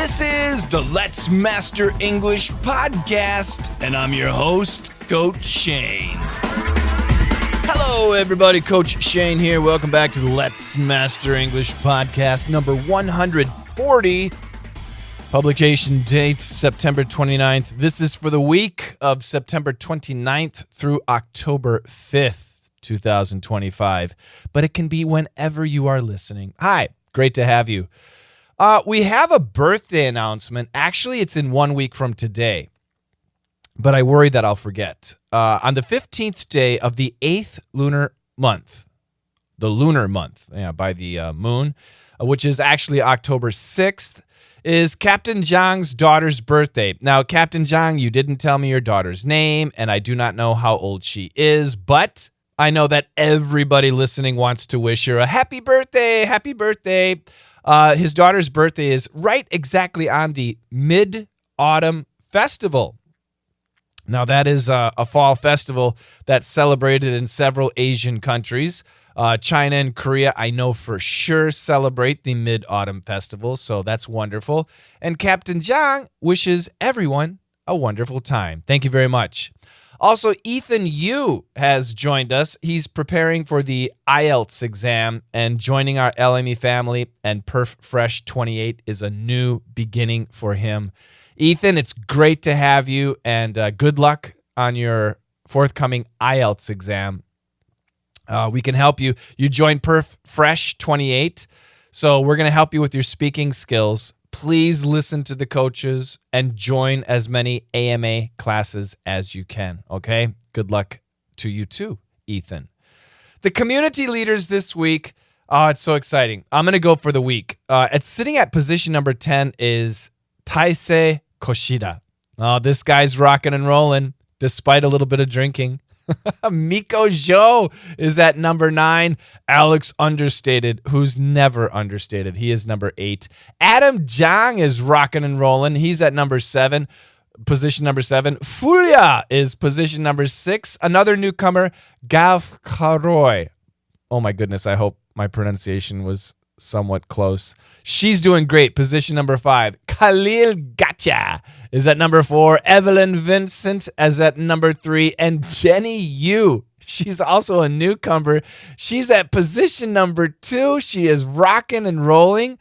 This is the Let's Master English podcast, and I'm your host, Coach Shane. Hello, everybody. Coach Shane here. Welcome back to the Let's Master English podcast, number 140. Publication date, September 29th. This is for the week of September 29th through October 5th, 2025. But it can be whenever you are listening. Hi, great to have you. We have a birthday announcement. Actually, it's in 1 week from today, but I worry that I'll forget. On the 15th day of the 8th lunar month, by the moon, which is actually October 6th, is Captain Zhang's daughter's birthday. Now, Captain Zhang, you didn't tell me your daughter's name, and I do not know how old she is, but I know that everybody listening wants to wish her a happy birthday, happy birthday. His daughter's birthday is right exactly on the Mid-Autumn Festival. Now, that is a fall festival that's celebrated in several Asian countries. China and Korea, I know for sure, celebrate the Mid-Autumn Festival, so that's wonderful. And Captain Zhang wishes everyone a wonderful time. Thank you very much. Also, Ethan Yu has joined us. He's preparing for the IELTS exam and joining our LME family, and Perf Fresh 28 is a new beginning for him. Ethan, it's great to have you, and good luck on your forthcoming IELTS exam. We can help you. You joined Perf Fresh 28, so we're going to help you with your speaking skills. Please listen to the coaches and join as many AMA classes as you can, okay? Good luck to you too, Ethan. The community leaders this week, it's so exciting. I'm going to go for the week. Sitting at position number 10 is Taisei Koshida. Oh, this guy's rocking and rolling despite a little bit of drinking. Miko Zhou is at number 9. Alex Understated, who's never understated. He is number 8. Adam Zhang is rocking and rolling. He's at number 7, position number 7. Fulia is position number 6. Another newcomer, Gav Karoy. Oh my goodness, I hope my pronunciation was somewhat close. She's doing great. Position number 5. Khalil Gacha is at number 4. Evelyn Vincent is at number 3. And Jenny Yu, she's also a newcomer. She's at position number 2. She is rocking and rolling.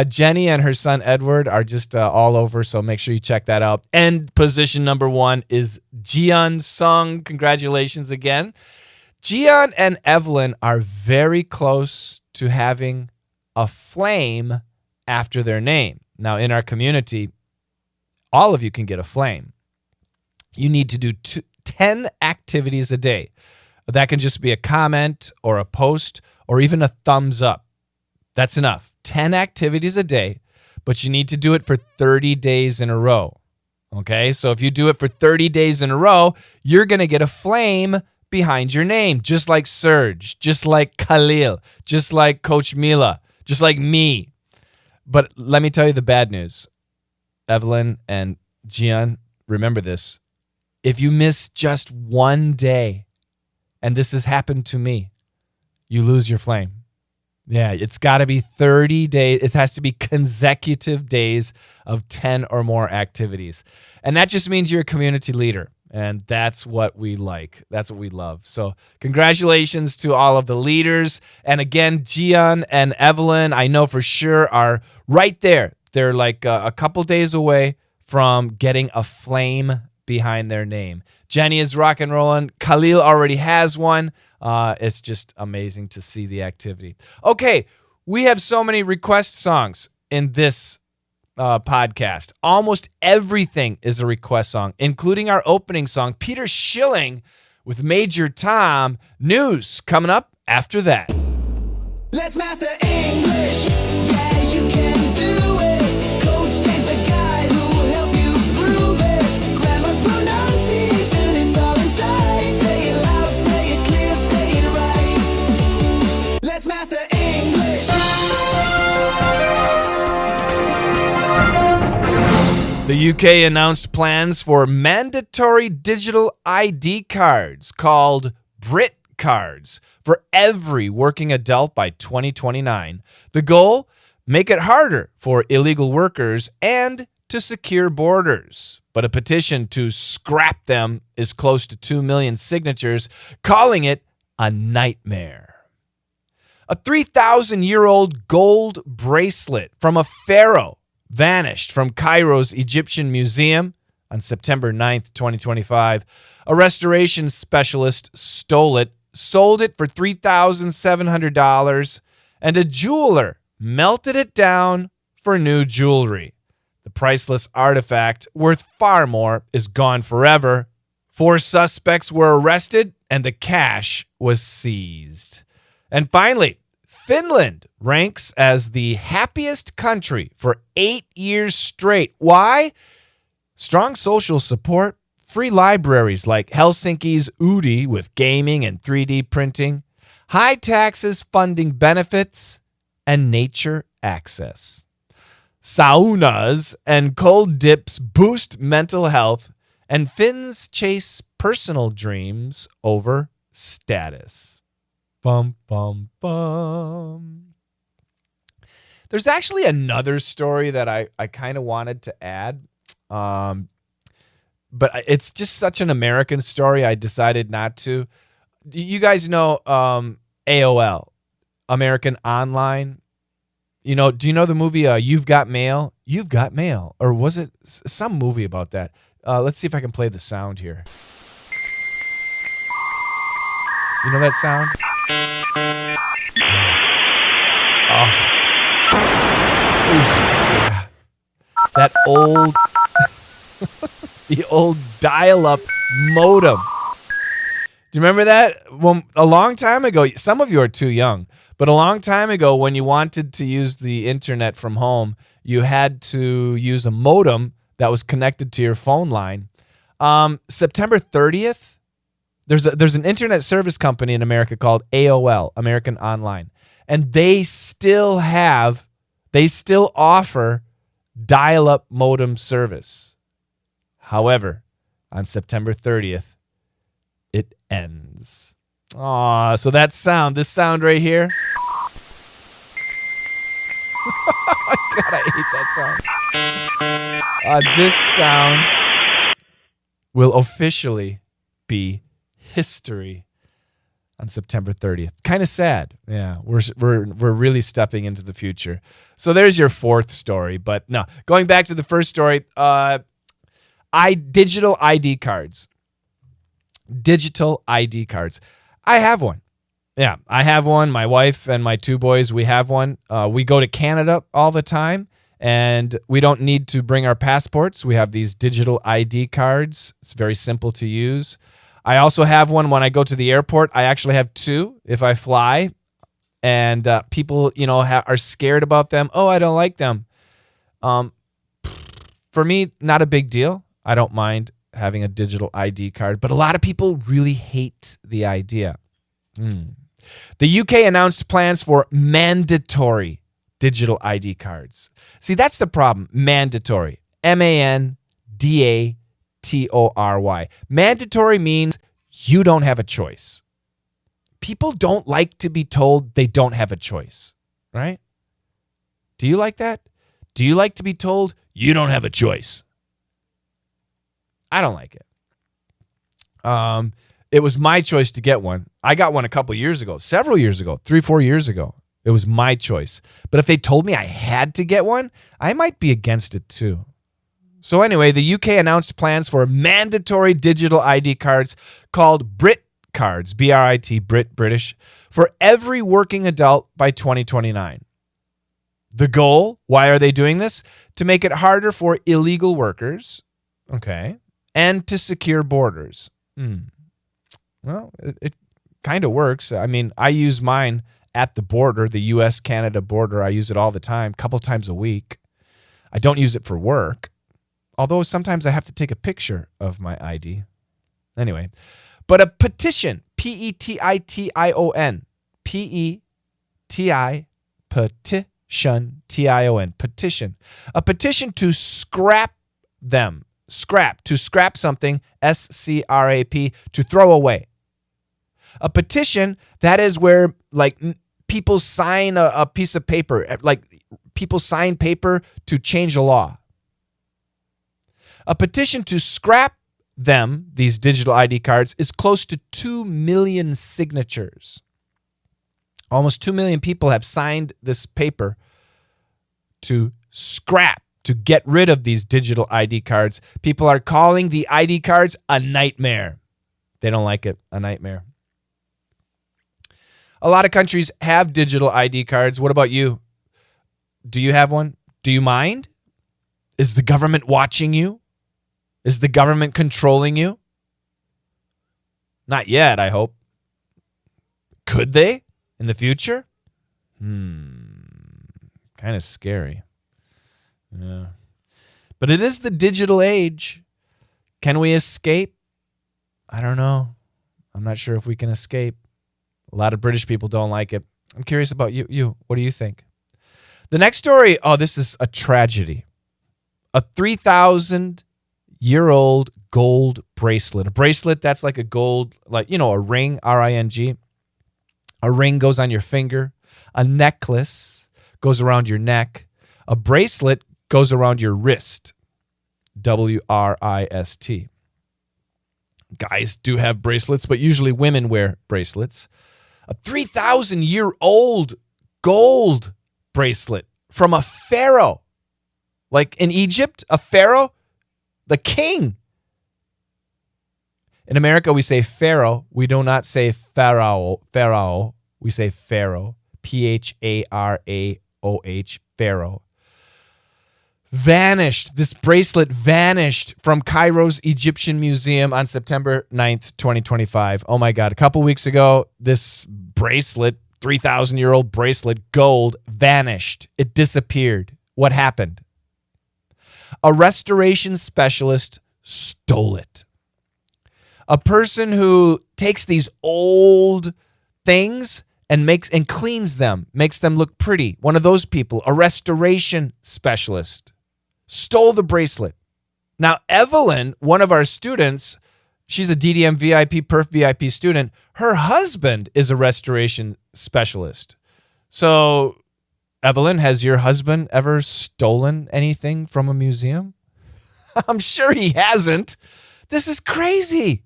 Jenny and her son Edward are just all over, so make sure you check that out. And position number 1 is Jian Sung. Congratulations again. Jian and Evelyn are very close to having a flame after their name. Now, in our community, all of you can get a flame. You need to do 10 activities a day. That can just be a comment or a post or even a thumbs up. That's enough. 10 activities a day, but you need to do it for 30 days in a row. Okay? So if you do it for 30 days in a row, you're going to get a flame behind your name, just like Serge, just like Khalil, just like Coach Mila, just like me. But let me tell you the bad news. Evelyn and Gian, remember this. If you miss just one day, and this has happened to me, you lose your flame. Yeah, it's got to be 30 days. It has to be consecutive days of 10 or more activities. And that just means you're a community leader. And that's what we like. That's what we love. So congratulations to all of the leaders. And again, Gian and Evelyn, I know for sure, are right there. They're like a couple days away from getting a flame behind their name. Jenny is rock and rolling. Khalil already has one. It's just amazing to see the activity. Okay, we have so many request songs in this podcast. Almost everything is a request song, including our opening song, Peter Schilling with Major Tom. News coming up after that. Let's master English. Yeah, you can do it. Coach Shane's the guy who will help you prove it. Grammar, pronunciation, it's all inside. Say it loud, say it clear, say it right. Let's master English. The UK announced plans for mandatory digital ID cards called Brit cards for every working adult by 2029. The goal? make it harder for illegal workers, and to secure borders. But a petition to scrap them is close to 2 million signatures, calling it a nightmare. A 3,000-year-old gold bracelet from a pharaoh vanished from Cairo's Egyptian Museum on September 9th, 2025. A restoration specialist stole it, sold it for $3,700, and a jeweler melted it down for new jewelry. The priceless artifact, worth far more, is gone forever. 4 suspects were arrested, and the cash was seized. And finally, Finland ranks as the happiest country for 8 years straight. Why? Strong social support, free libraries like Helsinki's Udi with gaming and 3D printing, high taxes funding benefits, and nature access. Saunas and cold dips boost mental health, and Finns chase personal dreams over status. Bum, bum, bum. There's actually another story that I kind of wanted to add, but it's just such an American story, I decided not to. You guys know AOL, American Online? Do you know the movie You've Got Mail? You've Got Mail. Or was it some movie about that? Let's see if I can play the sound here. You know that sound? Oh. Oof. Yeah. That old, the old dial-up modem. Do you remember that? Well, a long time ago, some of you are too young, but a long time ago when you wanted to use the internet from home, you had to use a modem that was connected to your phone line. September 30th, there's an internet service company in America called AOL, American Online, and they still offer dial-up modem service. However, on September 30th, it ends. Aw, so this sound right here. God, I hate that sound. This sound will officially be history on September 30th. Kind of sad. Yeah, we're really stepping into the future. So there's your fourth story. But no, going back to the first story, digital ID cards. Digital ID cards. I have one. Yeah, I have one. My wife and my 2 boys, we have one. We go to Canada all the time, and we don't need to bring our passports. We have these digital ID cards. It's very simple to use. I also have one when I go to the airport. I actually have 2 if I fly, and people, are scared about them. Oh, I don't like them. For me, not a big deal. I don't mind having a digital ID card, but a lot of people really hate the idea. The UK announced plans for mandatory digital ID cards. See, that's the problem. Mandatory. M-A-N-D-A-T-O-R-Y. Mandatory means you don't have a choice. People don't like to be told they don't have a choice, right? Do you like that? Do you like to be told you don't have a choice? I don't like it. It was my choice to get one. I got one a couple years ago, several years ago, 3-4 years ago. It was my choice. But if they told me I had to get one, I might be against it too. So anyway, the UK announced plans for mandatory digital ID cards called Brit cards, B-R-I-T, British, for every working adult by 2029. The goal, why are they doing this? To make it harder for illegal workers, okay, and to secure borders. Well, it kind of works. I mean, I use mine at the border, the U.S.-Canada border. I use it all the time, a couple times a week. I don't use it for work, although sometimes I have to take a picture of my ID. Anyway, but a petition, P-E-T-I-T-I-O-N, P-E-T-I, petition, T-I-O-N, petition. A petition to scrap them. To scrap something, S-C-R-A-P, to throw away. A petition, that is where, like, people sign a piece of paper, like people sign paper to change a law. A petition to scrap them, these digital ID cards, is close to 2 million signatures. Almost 2 million people have signed this paper to scrap, to get rid of these digital ID cards. People are calling the ID cards a nightmare. They don't like it, a nightmare. A lot of countries have digital ID cards. What about you? Do you have one? Do you mind? Is the government watching you? Is the government controlling you? Not yet, I hope. Could they in the future? Kind of scary. Yeah. But it is the digital age. Can we escape? I don't know. I'm not sure if we can escape. A lot of British people don't like it. I'm curious about you. What do you think? The next story, this is a tragedy. A 3,000-year-old gold bracelet. A bracelet that's like a gold, a ring, R-I-N-G. A ring goes on your finger. A necklace goes around your neck. A bracelet goes around your wrist. W-R-I-S-T. Guys do have bracelets, but usually women wear bracelets. A 3,000-year-old gold bracelet from a pharaoh. Like in Egypt, a pharaoh, the king. In America, we say Pharaoh. We do not say Pharaoh. We say Pharaoh. P-H-A-R-A-O-H. Pharaoh. Vanished. This bracelet vanished from Cairo's Egyptian Museum on September 9th, 2025. Oh my God. A couple weeks ago, this bracelet, 3,000-year-old bracelet, gold, vanished. It disappeared. What happened? A restoration specialist stole it. A person who takes these old things and cleans them, makes them look pretty. One of those people, a restoration specialist, stole the bracelet. Now, Evelyn, one of our students, she's a DDM VIP, Perf VIP student. Her husband is a restoration specialist. So, Evelyn, has your husband ever stolen anything from a museum? I'm sure he hasn't. This is crazy.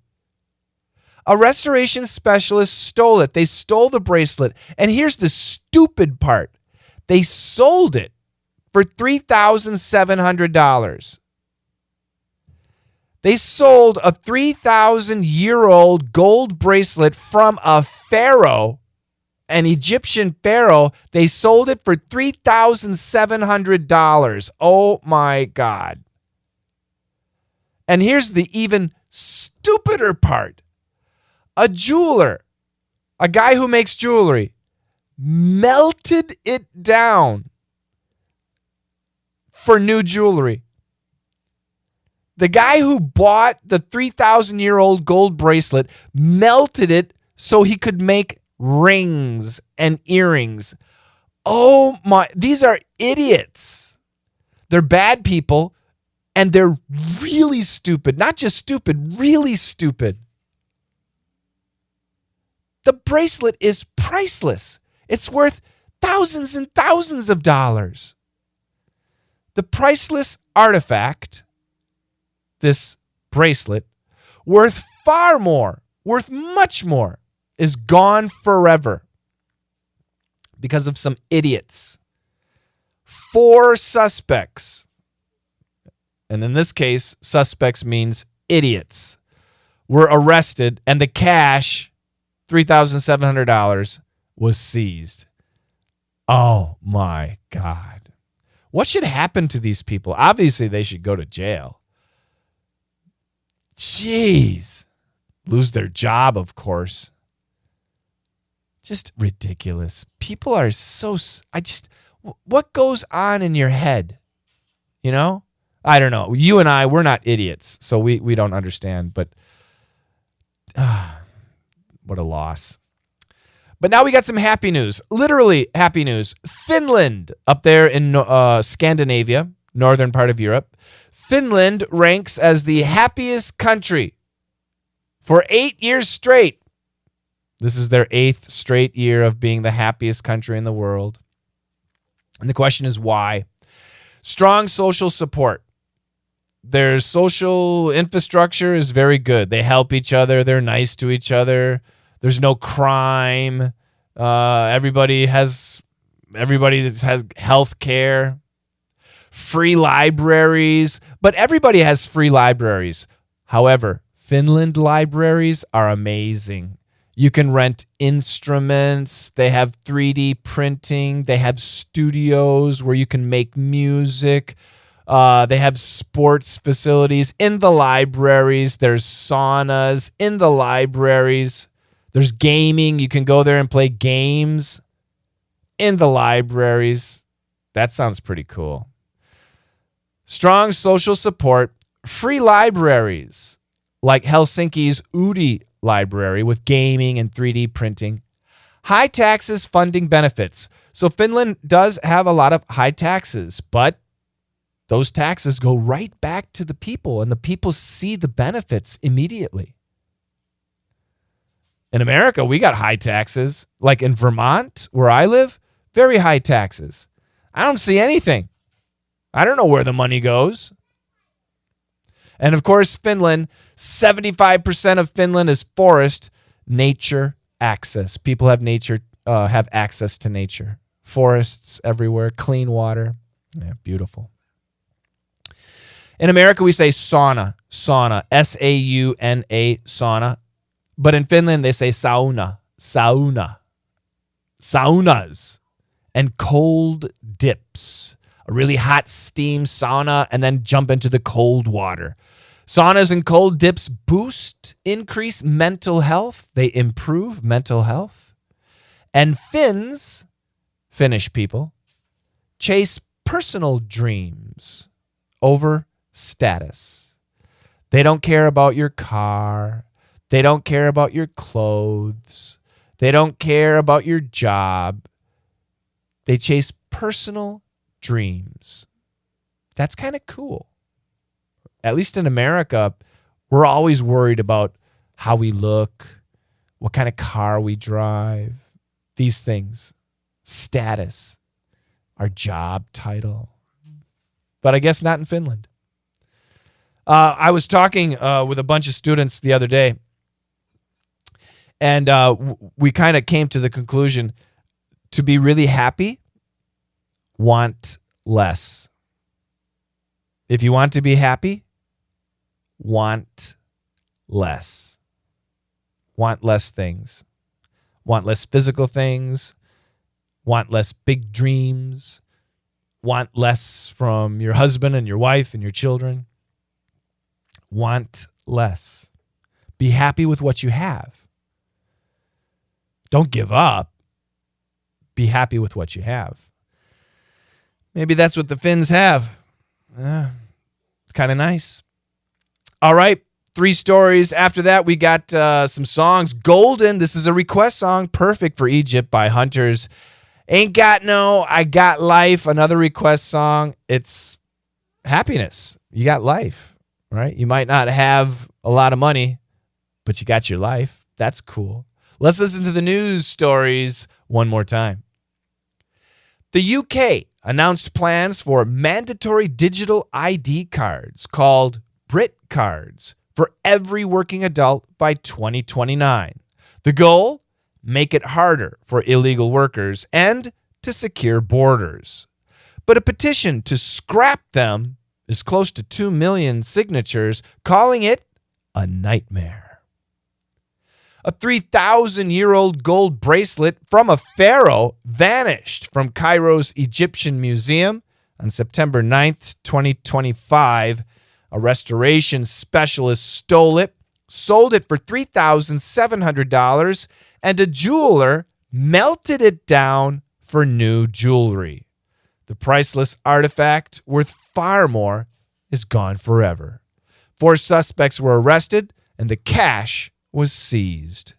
A restoration specialist stole it. They stole the bracelet. And here's the stupid part. They sold it for $3,700. They sold a 3,000-year-old gold bracelet from a pharaoh, an Egyptian pharaoh. They sold it for $3,700. Oh, my God. And here's the even stupider part. A jeweler, a guy who makes jewelry, melted it down for new jewelry. The guy who bought the 3,000-year-old gold bracelet melted it so he could make rings and earrings. Oh my, these are idiots. They're bad people, and they're really stupid. Not just stupid, really stupid. The bracelet is priceless. It's worth thousands and thousands of dollars. The priceless artifact, this bracelet, worth far more, worth much more, is gone forever because of some idiots. 4 suspects, and in this case, suspects means idiots, were arrested, and the cash, $3,700, was seized. Oh my God. What should happen to these people? Obviously, they should go to jail. Jeez. Lose their job, of course. Just ridiculous. People are so... what goes on in your head? You know? I don't know. You and I, we're not idiots, so we don't understand, but... what a loss. But now we got some happy news. Literally happy news. Finland, up there in Scandinavia, northern part of Europe. Finland ranks as the happiest country for 8 years straight. This is their 8th straight year of being the happiest country in the world. And the question is why? Strong social support. Their social infrastructure is very good. They help each other. They're nice to each other. There's no crime. Everybody has health care. Free libraries. But everybody has free libraries. However, Finland libraries are amazing. You can rent instruments. They have 3D printing. They have studios where you can make music. They have sports facilities in the libraries. There's saunas in the libraries. There's gaming. You can go there and play games in the libraries. That sounds pretty cool. Strong social support. Free libraries like Helsinki's Udi Library with gaming and 3D printing. High taxes funding benefits. So Finland does have a lot of high taxes, but those taxes go right back to the people, and the people see the benefits immediately. In America, we got high taxes. Like in Vermont, where I live, very high taxes. I don't see anything. I don't know where the money goes. And of course, Finland, 75% of Finland is forest, nature access. People have access to nature. Forests everywhere, clean water. Yeah, beautiful. In America, we say sauna, S-A-U-N-A, sauna. But in Finland, they say saunas, and cold dips. A really hot steam sauna, and then jump into the cold water. Saunas and cold dips increase mental health. They improve mental health. And Finnish people, chase personal dreams over status. They don't care about your car. They don't care about your clothes. They don't care about your job. They chase personal dreams. That's kind of cool. At least in America, we're always worried about how we look, what kind of car we drive, these things, status, our job title. But I guess not in Finland. I was talking with a bunch of students the other day, and we kind of came to the conclusion to be really happy, want less. If you want to be happy, want less. Want less things. Want less physical things. Want less big dreams. Want less from your husband and your wife and your children. Want less. Be happy with what you have. Don't give up. Be happy with what you have. Maybe that's what the Finns have. It's kind of nice. All right, 3 stories. After that, we got some songs. Golden, this is a request song, perfect for Egypt by Hunters. Ain't Got No, I Got Life, another request song. It's happiness. You got life, right? You might not have a lot of money, but you got your life. That's cool. Let's listen to the news stories one more time. The UK announced plans for mandatory digital ID cards called Brit cards for every working adult by 2029. The goal? Make it harder for illegal workers and to secure borders. But a petition to scrap them is close to 2 million signatures, calling it a nightmare. A 3,000-year-old gold bracelet from a pharaoh vanished from Cairo's Egyptian Museum on September 9th, 2025. A restoration specialist stole it, sold it for $3,700, and a jeweler melted it down for new jewelry. The priceless artifact, worth far more, is gone forever. 4 suspects were arrested, and the cash was seized.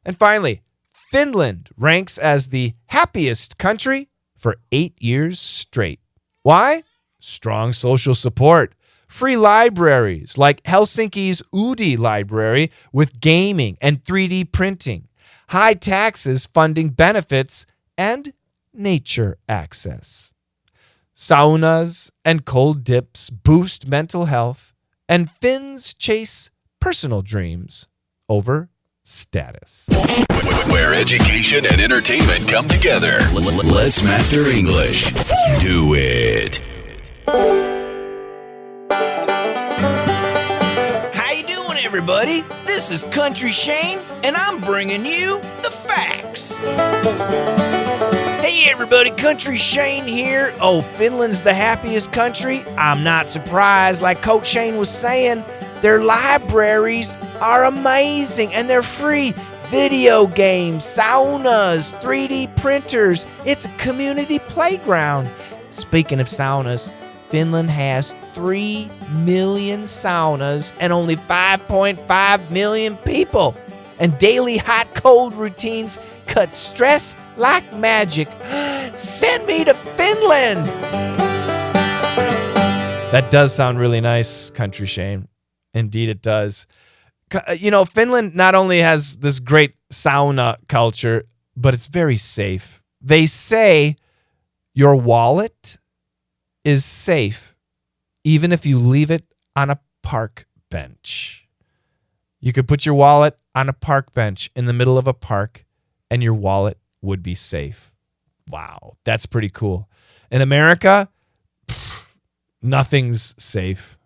And finally, Finland ranks as the happiest country for 8 years straight. Why? Strong social support. Free libraries like Helsinki's Udi Library with gaming and 3D printing. High taxes funding benefits and nature access. Saunas and cold dips boost mental health, and Finns chase personal dreams over status. Where education and entertainment come together. Let's master English. Do it. How you doing, everybody? This is Country Shane, and I'm bringing you the facts. Hey, everybody, Country Shane here. Oh, Finland's the happiest country? I'm not surprised. Like Coach Shane was saying, their libraries are amazing, and they're free. Video games, saunas, 3D printers. It's a community playground. Speaking of saunas, Finland has 3 million saunas and only 5.5 million people. And daily hot-cold routines cut stress like magic. Send me to Finland! That does sound really nice, Country Shane. Indeed it does. You know, Finland not only has this great sauna culture, but it's very safe. They say your wallet is safe even if you leave it on a park bench. You could put your wallet on a park bench in the middle of a park and your wallet would be safe. Wow, that's pretty cool. In America, nothing's safe.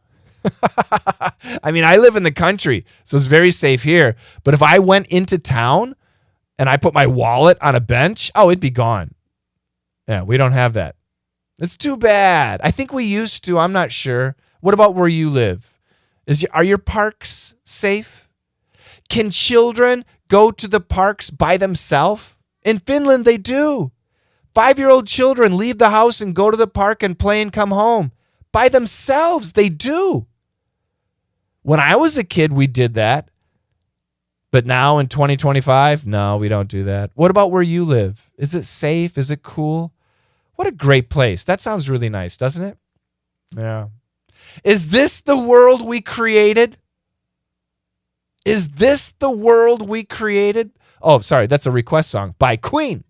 I mean, I live in the country, so it's very safe here. But if I went into town and I put my wallet on a bench, oh, it'd be gone. Yeah, we don't have that. It's too bad. I think we used to. I'm not sure. What about where you live? Are your parks safe? Can children go to the parks by themselves? In Finland, they do. 5-year-old children leave the house and go to the park and play and come home. By themselves, they do. When I was a kid, we did that. But now in 2025, no, we don't do that. What about where you live? Is it safe? Is it cool? What a great place. That sounds really nice, doesn't it? Yeah. Is this the world we created? Is this the world we created? Oh, sorry, that's a request song by Queen.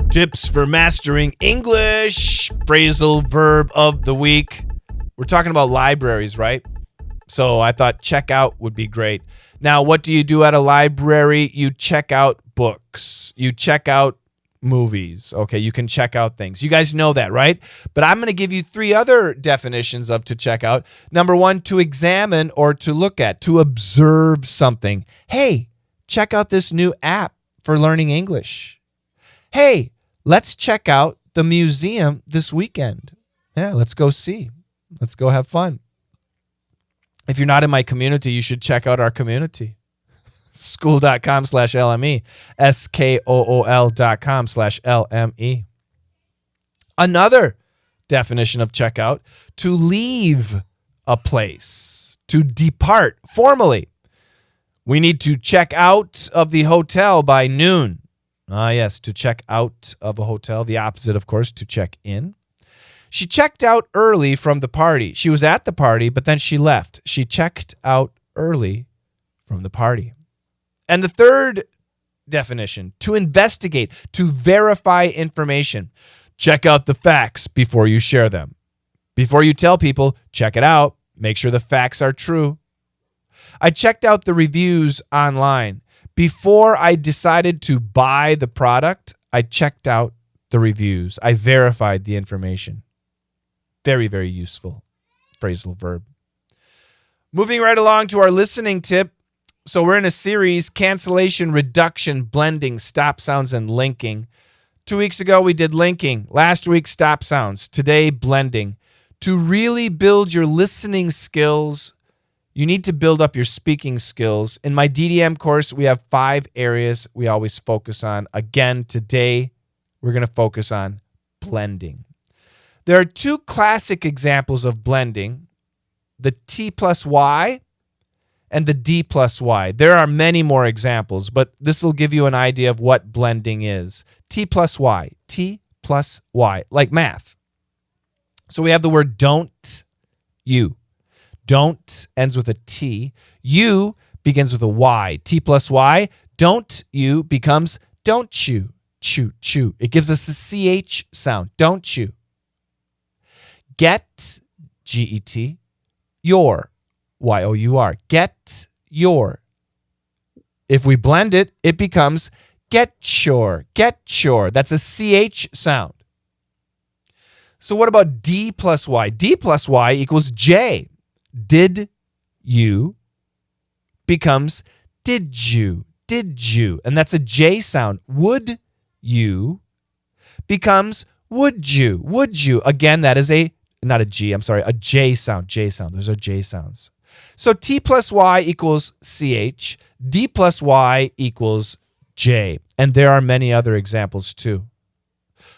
Tips for mastering English. Phrasal verb of the week. We're talking about libraries, right? So I thought check out would be great. Now, what do you do at a library? You check out books. You check out movies. Okay, you can check out things. You guys know that, right? But I'm going to give you 3 other definitions of to check out. Number 1, to examine or to look at, to observe something. Hey, check out this new app for learning English. Hey, let's check out the museum this weekend. Yeah, let's go see. Let's go have fun. If you're not in my community, you should check out our community. School.com/LME. SKOOL.com/LME. Another definition of check out, to leave a place, to depart formally. We need to check out of the hotel by noon. Yes, to check out of a hotel. The opposite, of course, to check in. She checked out early from the party. She was at the party, but then she left. She checked out early from the party. And the third definition, to investigate, to verify information. Check out the facts before you share them. Before you tell people, check it out. Make sure the facts are true. I checked out the reviews online. Before I decided to buy the product, I checked out the reviews. I verified the information. Very, very useful phrasal verb. Moving right along to our listening tip. So we're in a series, cancellation, reduction, blending, stop sounds, and linking. 2 weeks ago, we did linking. Last week, stop sounds. Today, blending. To really build your listening skills, you need to build up your speaking skills. In my DDM course, we have 5 areas we always focus on. Again, today, we're going to focus on blending. There are 2 classic examples of blending, the T plus Y and the D plus Y. There are many more examples, but this will give you an idea of what blending is. T plus Y, like math. So we have the word don't, you. Don't ends with a T. You begins with a Y. T plus Y, don't you becomes don't you. Chew, chew. It gives us a CH sound. Don't you. Get, G-E-T, your, Y-O-U-R. Get your. If we blend it, it becomes get your. Get your. That's a CH sound. So what about D plus Y? D plus Y equals J. Did you becomes did you. Did you. And that's a J sound. Would you becomes would you. Would you. Again, that is a J sound. J sound. Those are J sounds. So T plus Y equals CH. D plus Y equals J. And there are many other examples too.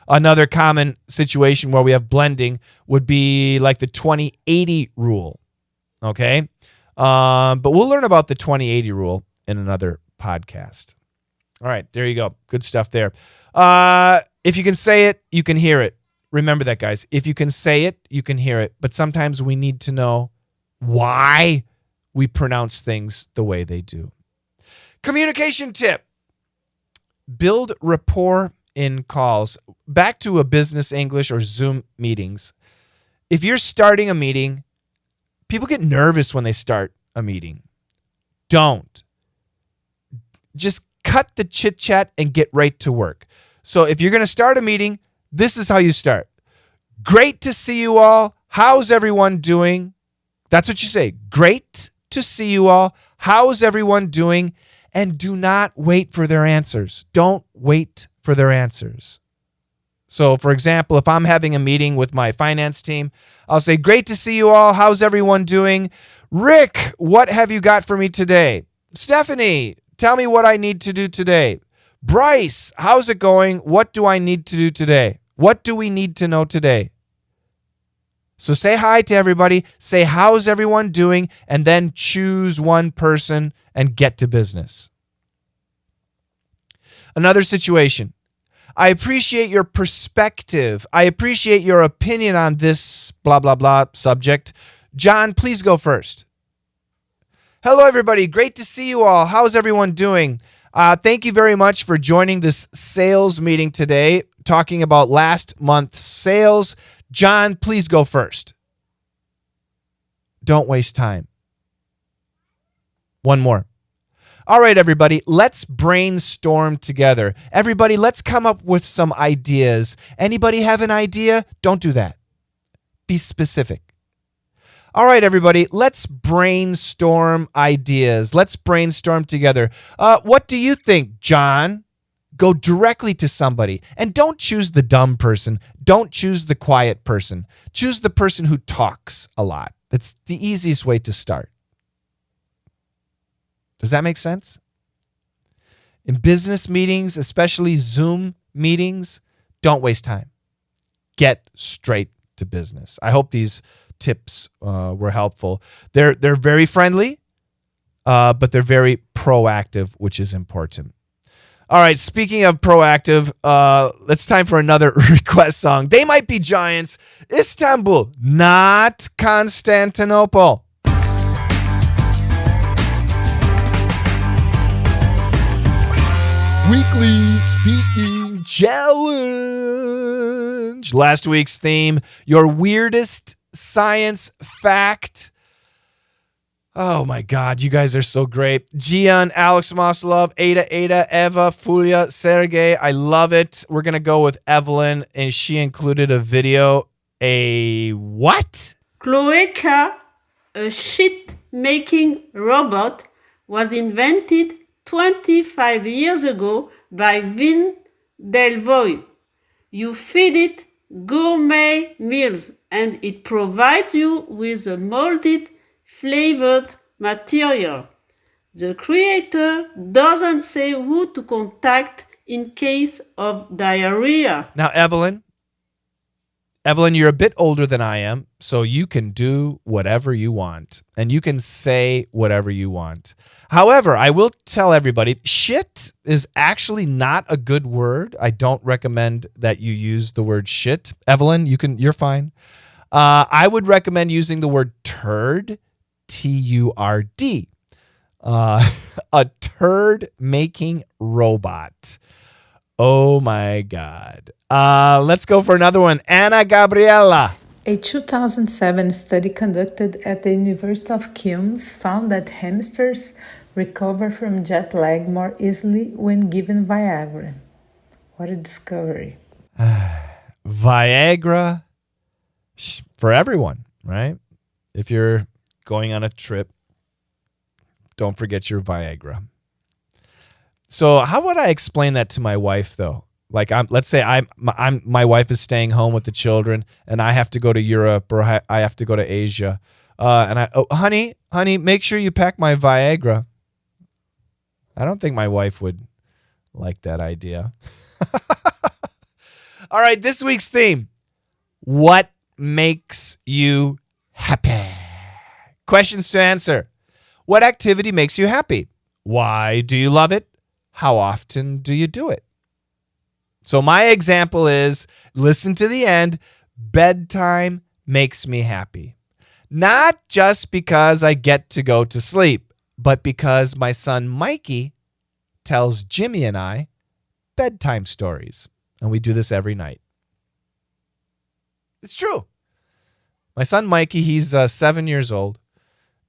Another common situation where we have blending would be like the 20-80 rule. Okay? But we'll learn about the 20-80 rule in another podcast. All right, there you go. Good stuff there. If you can say it, you can hear it. Remember that, guys. If you can say it, you can hear it. But sometimes we need to know why we pronounce things the way they do. Communication tip. Build rapport in calls. Back to a business English or Zoom meetings. If you're starting a meeting, people get nervous when they start a meeting. Don't. Just cut the chit-chat and get right to work. So if you're going to start a meeting, this is how you start. Great to see you all. How's everyone doing? That's what you say. Great to see you all. How's everyone doing? And do not wait for their answers. Don't wait for their answers. So, for example, if I'm having a meeting with my finance team, I'll say, great to see you all. How's everyone doing? Rick, what have you got for me today? Stephanie, tell me what I need to do today. Bryce, how's it going? What do I need to do today? What do we need to know today? So say hi to everybody. Say, how's everyone doing? And then choose one person and get to business. Another situation. I appreciate your perspective. I appreciate your opinion on this blah, blah, blah subject. John, please go first. Hello, everybody. Great to see you all. How's everyone doing? Thank you very much for joining this sales meeting today, talking about last month's sales. John, please go first. Don't waste time. One more. All right, everybody, let's brainstorm together. Everybody, let's come up with some ideas. Anybody have an idea? Don't do that. Be specific. All right, everybody, let's brainstorm ideas. Let's brainstorm together. What do you think, John? Go directly to somebody. And don't choose the dumb person. Don't choose the quiet person. Choose the person who talks a lot. That's the easiest way to start. Does that make sense? In business meetings, especially Zoom meetings, don't waste time. Get straight to business. I hope these tips were helpful. They're very friendly, but they're very proactive, which is important. All right, speaking of proactive, it's time for another request song. They Might Be Giants, Istanbul, not Constantinople. Weekly Speaking Challenge. Last week's theme, your weirdest science fact. Oh my God, you guys are so great. Gian, Alex Maslov, Ada, Eva, Fulia, Sergey. I love it. We're going to go with Evelyn, and she included a video. A what? Cloaca, a shit-making robot, was invented 25 years ago by Vin Delvoye. You feed it gourmet meals and it provides you with a molded, flavored material. The creator doesn't say who to contact in case of diarrhea. Now, Evelyn, you're a bit older than I am, so you can do whatever you want, and you can say whatever you want. However, I will tell everybody, shit is actually not a good word. I don't recommend that you use the word shit. Evelyn, you're fine. I would recommend using the word turd, T-U-R-D. A turd-making robot. Oh my God. Let's go for another one. Ana Gabriela. A 2007 study conducted at the University of Queens found that hamsters recover from jet lag more easily when given Viagra. What a discovery. Viagra for everyone, right? If you're going on a trip, don't forget your Viagra. So how would I explain that to my wife, though? Like, let's say my wife is staying home with the children, and I have to go to Europe or I have to go to Asia, honey, make sure you pack my Viagra. I don't think my wife would like that idea. All right, this week's theme: what makes you happy? Questions to answer: what activity makes you happy? Why do you love it? How often do you do it? So my example is, listen to the end, bedtime makes me happy. Not just because I get to go to sleep, but because my son Mikey tells Jimmy and I bedtime stories. And we do this every night. It's true. My son Mikey, he's 7 years old.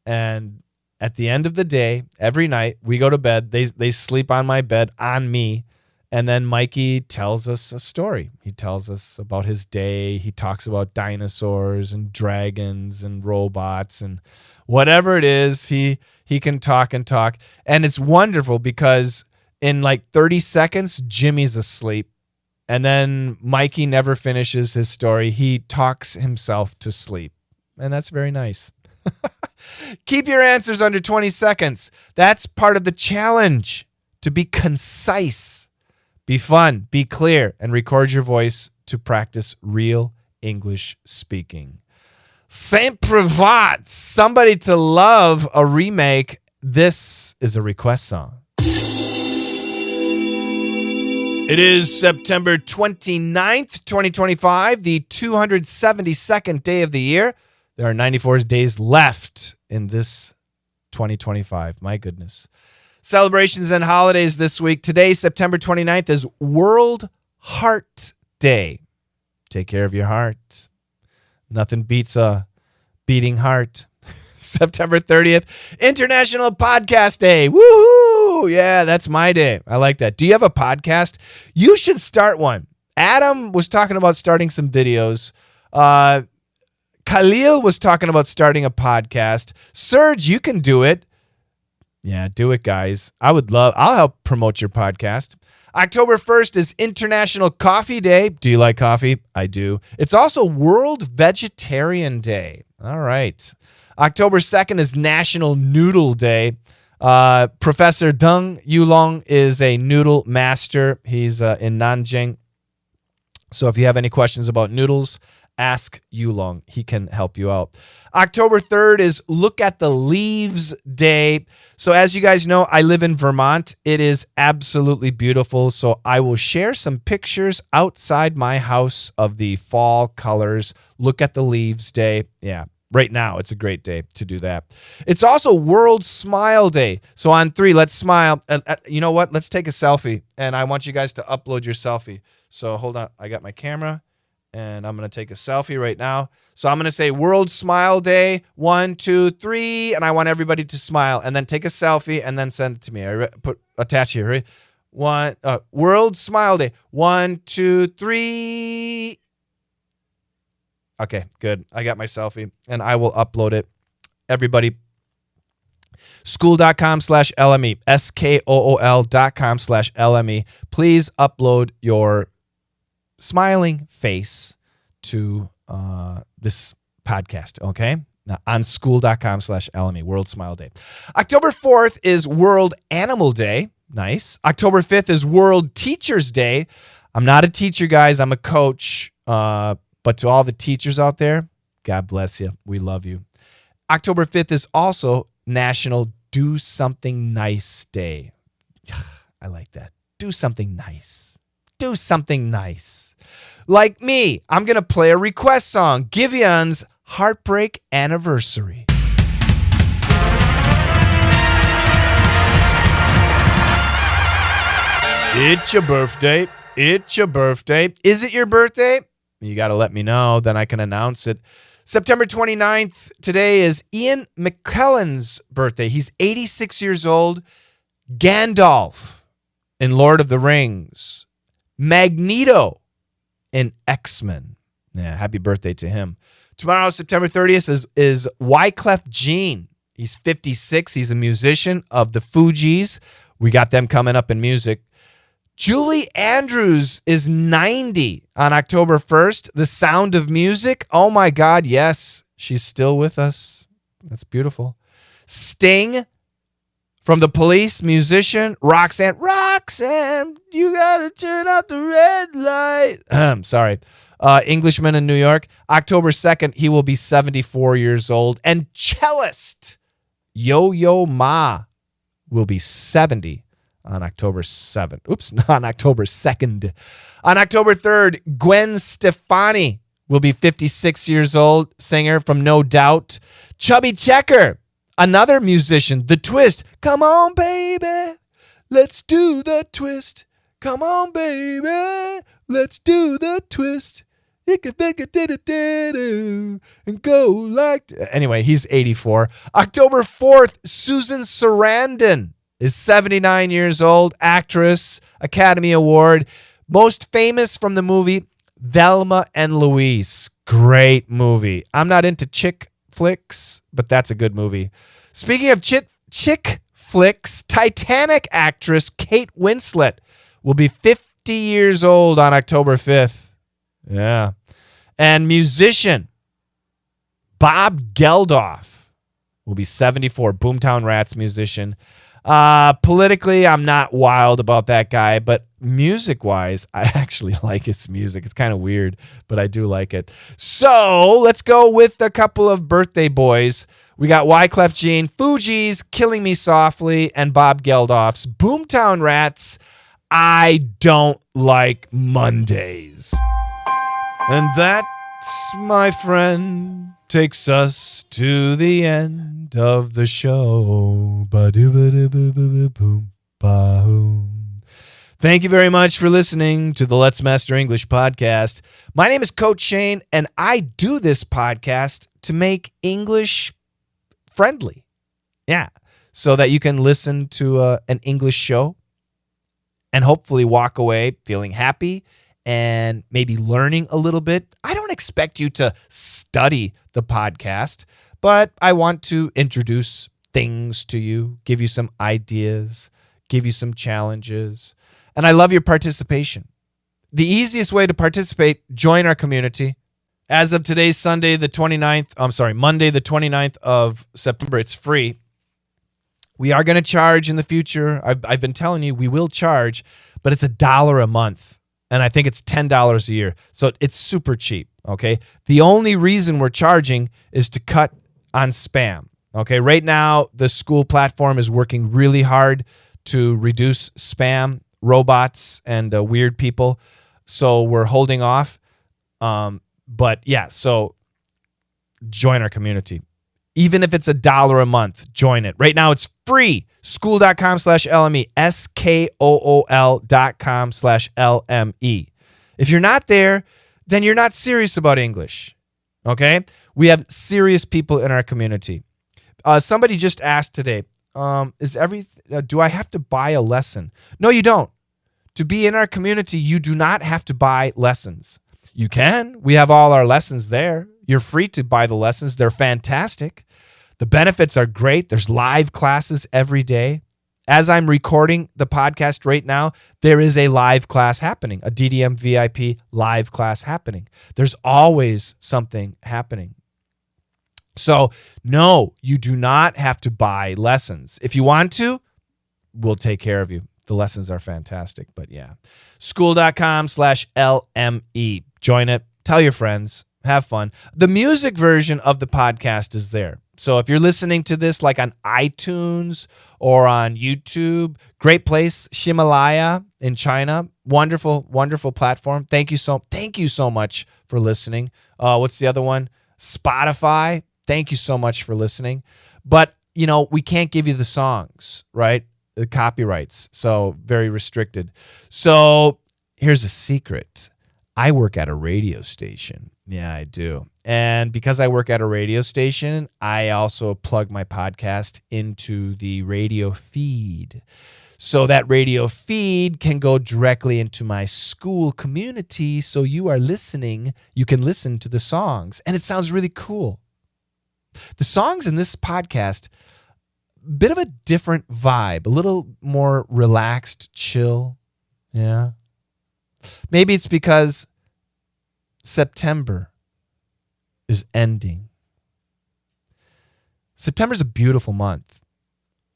And at the end of the day, every night, we go to bed. They sleep on my bed, on me. And then Mikey tells us a story. He tells us about his day. He talks about dinosaurs and dragons and robots and whatever it is, he can talk and talk. And it's wonderful because in like 30 seconds, Jimmy's asleep. And then Mikey never finishes his story. He talks himself to sleep. And that's very nice. Keep your answers under 20 seconds. That's part of the challenge, to be concise. Be fun, be clear, and record your voice to practice real English speaking. Saint Privat, Somebody to Love, a remake. This is a request song. It is September 29th, 2025, the 272nd day of the year. There are 94 days left in this 2025. My goodness. Celebrations and holidays this week. Today, September 29th, is World Heart Day. Take care of your heart. Nothing beats a beating heart. September 30th, International Podcast Day. Woohoo! Yeah, that's my day. I like that. Do you have a podcast? You should start one. Adam was talking about starting some videos. Khalil was talking about starting a podcast. Serge, you can do it. Yeah, do it, guys. I'll help promote your podcast. October 1st is International Coffee Day. Do you like coffee? I do. It's also World Vegetarian Day. All right. October 2nd is National Noodle Day. Professor Deng Yulong is a noodle master. He's in Nanjing. So if you have any questions about noodles, ask Yulong. He can help you out. October 3rd is Look at the Leaves Day. So as you guys know, I live in Vermont. It is absolutely beautiful. So I will share some pictures outside my house of the fall colors. Look at the Leaves Day. Yeah, right now it's a great day to do that. It's also World Smile Day. So on 3, let's smile. You know what? Let's take a selfie. And I want you guys to upload your selfie. So hold on. I got my camera. And I'm going to take a selfie right now. So I'm going to say World Smile Day, 1, 2, 3, and I want everybody to smile. And then take a selfie and then send it to me. Attach here. Right? World Smile Day, 1, 2, 3. Okay, good. I got my selfie, and I will upload it. Everybody, school.com/LME, SKOOL.com/LME. Please upload your smiling face to this podcast, okay? Now, on school.com/LME, World Smile Day. October 4th is World Animal Day. Nice. October 5th is World Teachers Day. I'm not a teacher, guys. I'm a coach. But to all the teachers out there, God bless you. We love you. October 5th is also National Do Something Nice Day. I like that. Do something nice. Do something nice. Like me, I'm going to play a request song, Giveon's Heartbreak Anniversary. It's your birthday. it's your birthday. Is it your birthday? You got to let me know, then I can announce it. September 29th, today is Ian McKellen's birthday. He's 86 years old. Gandalf in Lord of the Rings. Magneto in X-Men. Yeah, happy birthday to him. Tomorrow, September 30th, is Wyclef Jean. He's 56. He's a musician of the Fugees. We got them coming up in music. Julie Andrews is 90 on October 1st. The Sound of Music. Oh, my God, yes. She's still with us. That's beautiful. Sting from The Police, musician. Roxanne, you got to turn out the red light. Sorry. Englishman in New York. October 2nd, he will be 74 years old. And cellist Yo-Yo Ma will be 70 on October 7th. Oops, on October 2nd. On October 3rd, Gwen Stefani will be 56 years old, singer from No Doubt. Chubby Checker, another musician, The Twist. Come on, baby, let's do the twist. Come on, baby, let's do the twist. And go like... Anyway, he's 84. October 4th, Susan Sarandon is 79 years old, actress, Academy Award. Most famous from the movie Thelma and Louise. Great movie. I'm not into chick flicks, but that's a good movie. Speaking of chick flicks, Titanic actress Kate Winslet will be 50 years old on October 5th. Yeah. And musician Bob Geldof will be 74. Boomtown Rats musician. Politically, I'm not wild about that guy, but music-wise, I actually like his music. It's kind of weird, but I do like it. So let's go with a couple of birthday boys. We got Wyclef Jean, Fugees, Killing Me Softly, and Bob Geldof's Boomtown Rats. I don't like Mondays. And that, my friend, takes us to the end of the show. Thank you very much for listening to the Let's Master English podcast. My name is Coach Shane, and I do this podcast to make English friendly. Yeah, so that you can listen to an English show and hopefully walk away feeling happy and maybe learning a little bit. I don't expect you to study the podcast, but I want to introduce things to you, give you some ideas, give you some challenges, and I love your participation. The easiest way to participate, join our community. As of today's Monday, the 29th of September, it's free. We are going to charge in the future. I've been telling you we will charge, but it's $1 a month. And I think it's $10 a year. So it's super cheap, okay? The only reason we're charging is to cut on spam, okay? Right now, the school platform is working really hard to reduce spam, robots, and weird people. So we're holding off. But yeah, so join our community. Even if it's $1 a month, join it. Right now, it's free. School.com/LME. SKOOL.com/LME. If you're not there, then you're not serious about English. Okay? We have serious people in our community. Somebody just asked today, do I have to buy a lesson? No, you don't. To be in our community, you do not have to buy lessons. You can. We have all our lessons there. You're free to buy the lessons. They're fantastic. The benefits are great. There's live classes every day. As I'm recording the podcast right now, there is a live class happening, a DDM VIP live class happening. There's always something happening. So, no, you do not have to buy lessons. If you want to, we'll take care of you. The lessons are fantastic, but yeah. School.com/LME. Join it. Tell your friends. Have fun. The music version of the podcast is there. So if you're listening to this like on iTunes or on YouTube, great place, Himalaya in China. Wonderful, wonderful platform. Thank you so much for listening. What's the other one? Spotify. Thank you so much for listening. But, we can't give you the songs, right? The copyrights. So very restricted. So here's a secret. I work at a radio station. Yeah, I do. And because I work at a radio station, I also plug my podcast into the radio feed. So that radio feed can go directly into my school community. So you are listening, you can listen to the songs. And it sounds really cool. The songs in this podcast, bit of a different vibe, a little more relaxed, chill. Yeah. Maybe it's because September is ending. September's a beautiful month.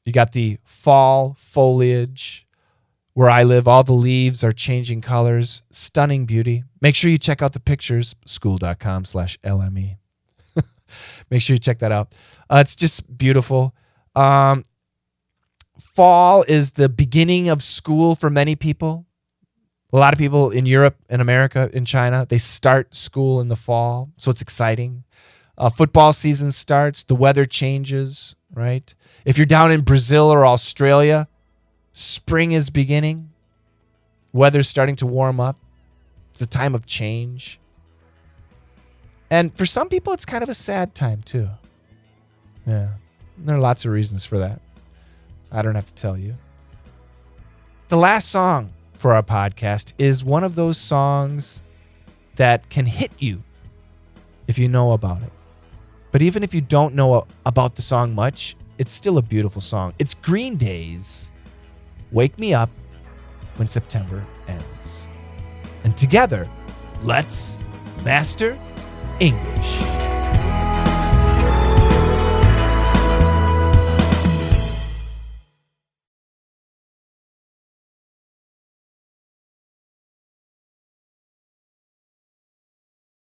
You got the fall foliage. Where I live, all the leaves are changing colors. Stunning beauty. Make sure you check out the pictures, school.com/LME. Make sure you check that out. It's just beautiful. Fall is the beginning of school for many people. A lot of people in Europe, in America, in China, they start school in the fall, so it's exciting. Football season starts. The weather changes, right? If you're down in Brazil or Australia, spring is beginning. Weather's starting to warm up. It's a time of change. And for some people, it's kind of a sad time, too. Yeah. There are lots of reasons for that. I don't have to tell you. The last song for our podcast is one of those songs that can hit you if you know about it. But even if you don't know about the song much, it's still a beautiful song. It's Green Day's Wake Me Up When September Ends. And together, let's master English.